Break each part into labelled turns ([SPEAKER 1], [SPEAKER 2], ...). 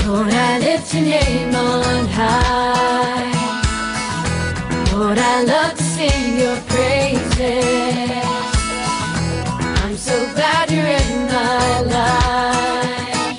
[SPEAKER 1] Lord, I lift your name on high. Lord, I love to sing your praises. I'm so glad you're in my life.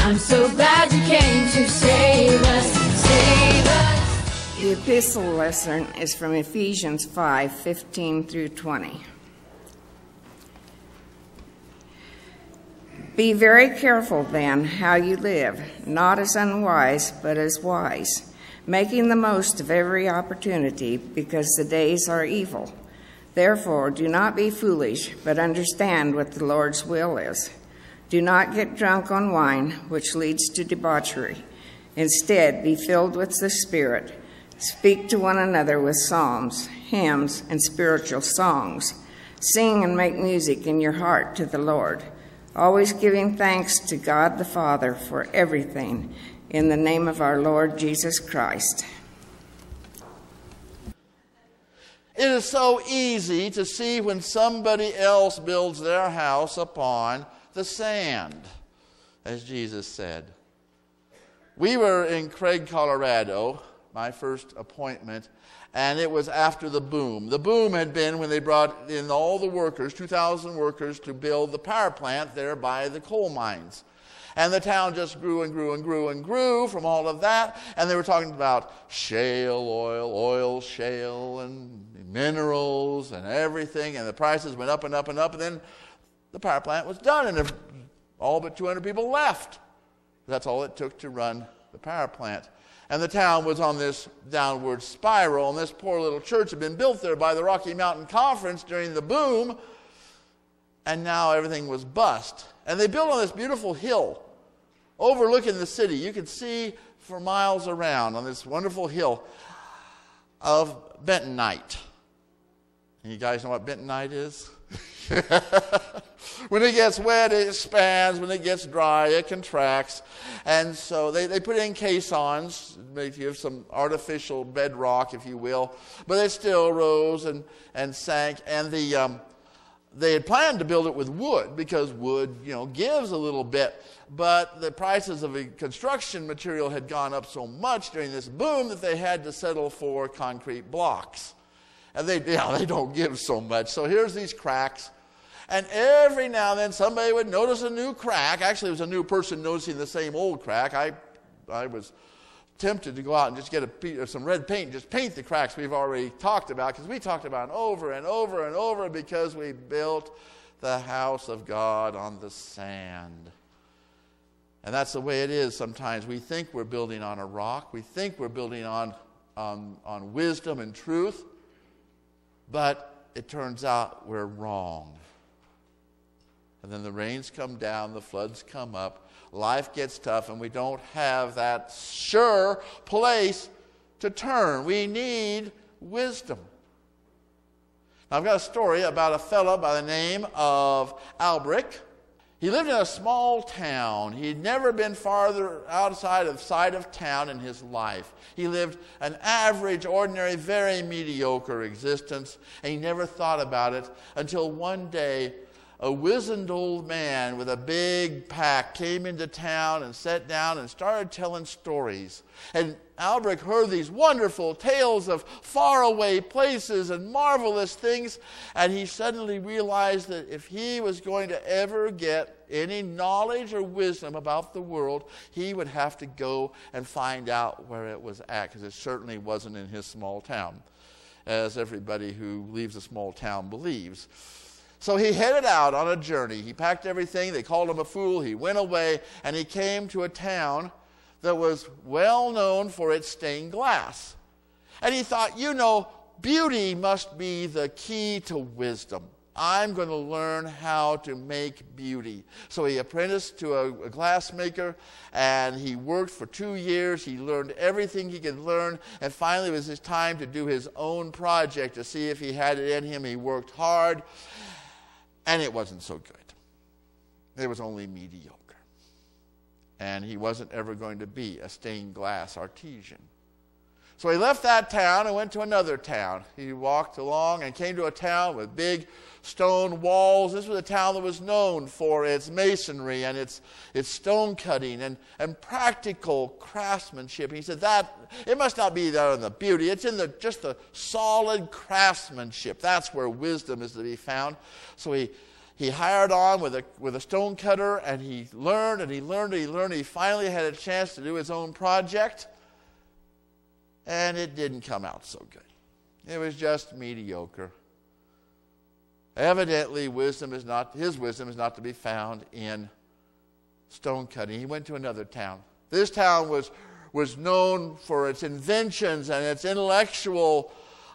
[SPEAKER 1] I'm so glad you came to save us, save us.
[SPEAKER 2] The epistle lesson is from Ephesians 5:15 through 20. Be very careful then how you live, not as unwise, but as wise, making the most of every opportunity, because the days are evil. Therefore, do not be foolish, but understand what the Lord's will is. Do not get drunk on wine, which leads to debauchery. Instead, be filled with the Spirit. Speak to one another with psalms, hymns, and spiritual songs. Sing and make music in your heart to the Lord, always giving thanks to God the Father for everything, in the name of our Lord Jesus Christ.
[SPEAKER 3] It is so easy to see when somebody else builds their house upon the sand, as Jesus said. We were in Craig, Colorado, my first appointment, and it was after the boom. The boom had been when they brought in all the workers, 2,000 workers, to build the power plant there by the coal mines. And the town just grew and grew and grew and grew from all of that. And they were talking about shale oil, oil shale, and minerals and everything. And the prices went up and up and up. And then the power plant was done, and all but 200 people left. That's all it took to run the power plant. And the town was on this downward spiral, and this poor little church had been built there by the Rocky Mountain Conference during the boom, and now everything was bust. And they built on this beautiful hill overlooking the city. You could see for miles around on this wonderful hill of bentonite. And you guys know what bentonite is? When it gets wet, it expands. When it gets dry, it contracts. And so they put in caissons, maybe you have some artificial bedrock, if you will. But it still rose and sank. And they had planned to build it with wood, because wood, gives a little bit. But the prices of the construction material had gone up so much during this boom that they had to settle for concrete blocks. And they don't give so much. So here's these cracks. And every now and then somebody would notice a new crack. Actually, it was a new person noticing the same old crack. I was tempted to go out and just get some red paint and just paint the cracks we've already talked about, because we talked about it over and over and over, because we built the house of God on the sand. And that's the way it is sometimes. We think we're building on a rock. We think we're building on wisdom and truth. But it turns out we're wrong. And then the rains come down, the floods come up, life gets tough, and we don't have that sure place to turn. We need wisdom. Now, I've got a story about a fellow by the name of Albrecht. He lived in a small town. He'd never been farther outside of sight of town in his life. He lived an average, ordinary, very mediocre existence, and he never thought about it until one day a wizened old man with a big pack came into town and sat down and started telling stories. And Albrecht heard these wonderful tales of faraway places and marvelous things, and he suddenly realized that if he was going to ever get any knowledge or wisdom about the world, he would have to go and find out where it was at, because it certainly wasn't in his small town, as everybody who leaves a small town believes. So he headed out on a journey. He packed everything. They called him a fool. He went away, and he came to a town that was well known for its stained glass. And he thought, beauty must be the key to wisdom. I'm going to learn how to make beauty. So he apprenticed to a glassmaker, and he worked for 2 years. He learned everything he could learn, and finally it was his time to do his own project to see if he had it in him. He worked hard, and it wasn't so good. It was only mediocre. And he wasn't ever going to be a stained glass artisan. So he left that town and went to another town. He walked along and came to a town with big stone walls. This was a town that was known for its masonry and its stone cutting and practical craftsmanship. He said that it must not be there in the beauty. It's in just the solid craftsmanship. That's where wisdom is to be found. So he hired on with a stone cutter, and he learned and he learned and he learned. He finally had a chance to do his own project. And it didn't come out so good. It was just mediocre. Evidently, his wisdom is not to be found in stone cutting. He went to another town. This town was known for its inventions and its intellectual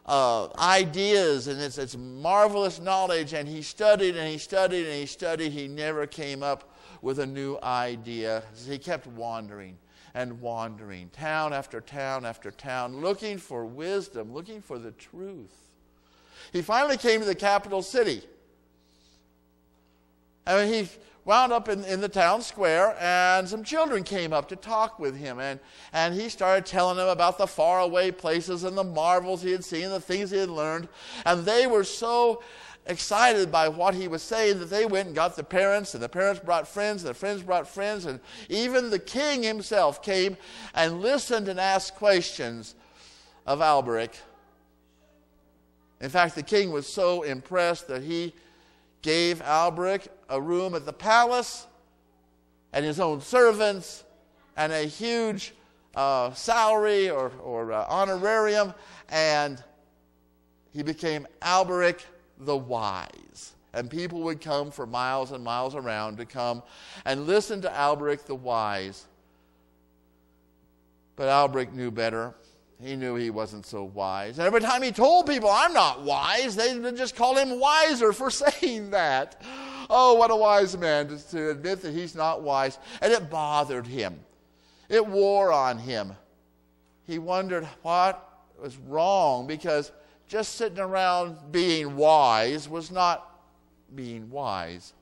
[SPEAKER 3] ideas and its marvelous knowledge. And he studied and he studied and he studied. He never came up with a new idea. He kept wandering and wandering, town after town after town, looking for wisdom, looking for the truth. He finally came to the capital city. And he wound up in the town square, and some children came up to talk with him. And he started telling them about the faraway places and the marvels he had seen, the things he had learned. And they were so excited by what he was saying that they went and got the parents, and the parents brought friends, and the friends brought friends, and even the king himself came and listened and asked questions of Alberic. In fact, the king was so impressed that he gave Alberic a room at the palace and his own servants and a huge salary or honorarium, and he became Alberic the Wise. And people would come for miles and miles around to come and listen to Alberic the Wise. But Alberic knew better. He knew he wasn't so wise. And every time he told people, I'm not wise, they would just call him wiser for saying that. Oh, what a wise man to admit that he's not wise. And it bothered him. It wore on him. He wondered what was wrong, because just sitting around being wise was not being wise.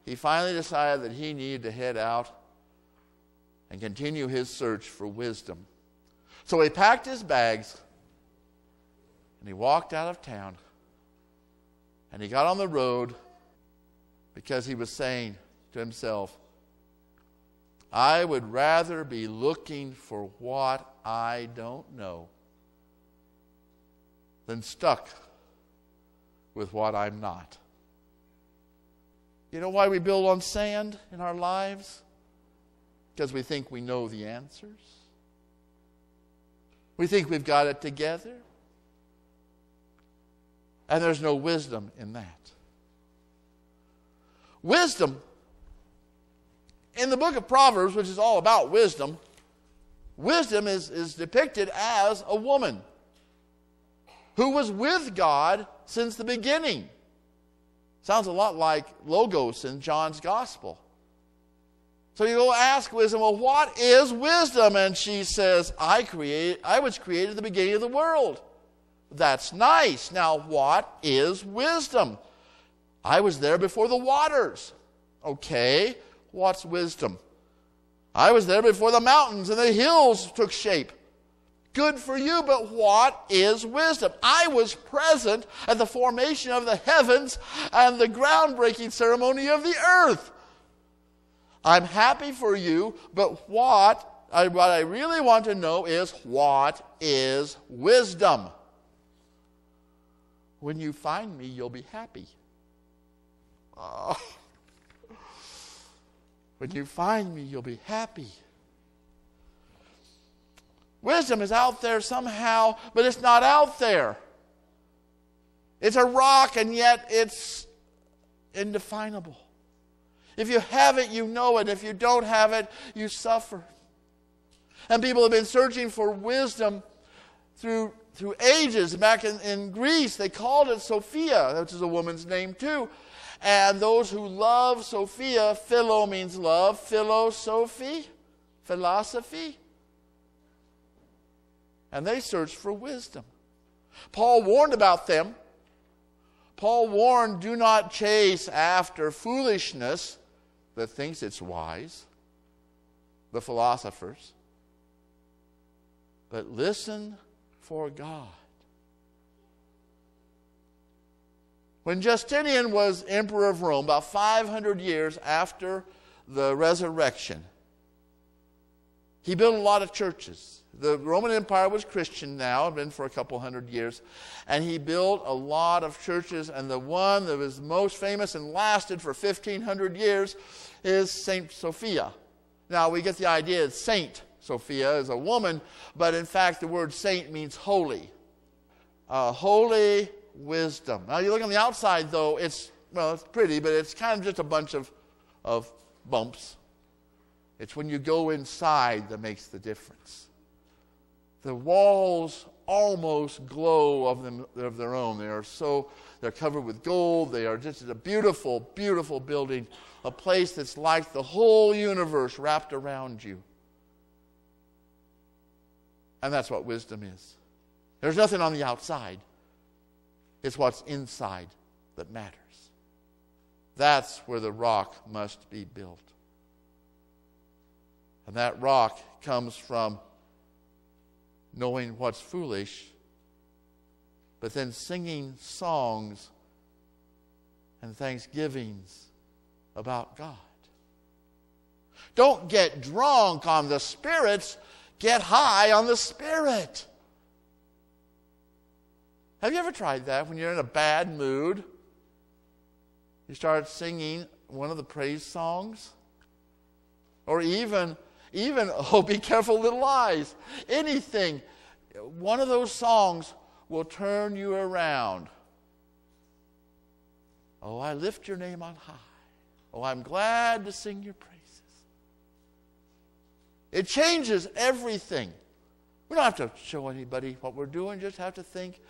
[SPEAKER 3] He finally decided that he needed to head out and continue his search for wisdom. So he packed his bags and he walked out of town, and he got on the road because he was saying to himself, I would rather be looking for what I don't know than stuck with what I'm not. You know why we build on sand in our lives? Because we think we know the answers. We think we've got it together. And there's no wisdom in that. Wisdom, in the book of Proverbs, which is all about wisdom, wisdom is depicted as a woman who was with God since the beginning. Sounds a lot like Logos in John's Gospel. So you go ask wisdom, well, what is wisdom? And she says, I was created at the beginning of the world. That's nice. Now, what is wisdom? I was there before the waters. Okay, what's wisdom? I was there before the mountains and the hills took shape. Good for you, but what is wisdom? I was present at the formation of the heavens and the groundbreaking ceremony of the earth. I'm happy for you, but what I really want to know is, what is wisdom? When you find me, you'll be happy. When you find me, you'll be happy. Wisdom is out there somehow, but it's not out there. It's a rock, and yet it's indefinable. If you have it, you know it. If you don't have it, you suffer. And people have been searching for wisdom through ages. Back in Greece, they called it Sophia, which is a woman's name too. And those who love Sophia, philo means love, philosophy, philosophy. And they searched for wisdom. Paul warned about them. Paul warned, do not chase after foolishness that thinks it's wise, the philosophers. but listen for God. When Justinian was emperor of Rome, about 500 years after the resurrection, he built a lot of churches. The Roman Empire was Christian now, had been for a couple hundred years, and he built a lot of churches, and the one that was most famous and lasted for 1,500 years is Saint Sophia. Now, we get the idea that Saint Sophia is a woman, but in fact the word saint means holy. Holy wisdom. Now, you look on the outside, though, it's pretty, but it's kind of just a bunch of bumps. It's when you go inside that makes the difference. The walls almost glow of their own. They're covered with gold. They are just a beautiful, beautiful building, a place that's like the whole universe wrapped around you. And that's what wisdom is. There's nothing on the outside. It's what's inside that matters. That's where the rock must be built. And that rock comes from knowing what's foolish, but then singing songs and thanksgivings about God. Don't get drunk on the spirits, get high on the Spirit. Have you ever tried that when you're in a bad mood? You start singing one of the praise songs? Or even, oh, be careful, little eyes. Anything. One of those songs will turn you around. Oh, I lift your name on high. Oh, I'm glad to sing your praises. It changes everything. We don't have to show anybody what we're doing, just have to think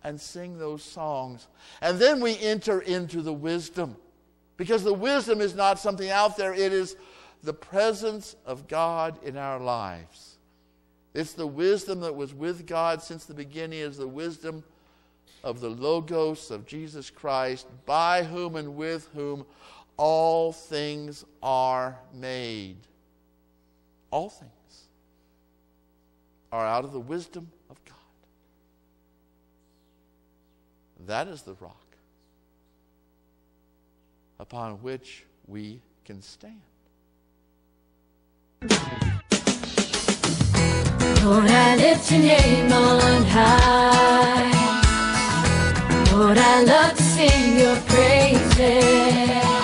[SPEAKER 3] and sing those songs. And then we enter into the wisdom. Because the wisdom is not something out there, it is the presence of God in our lives. It's the wisdom that was with God since the beginning, is the wisdom of the Logos of Jesus Christ, by whom and with whom all things are made. All things are out of the wisdom of God. That is the rock upon which we can stand.
[SPEAKER 1] Lord, I lift your name on high. Lord, I love to sing your praises.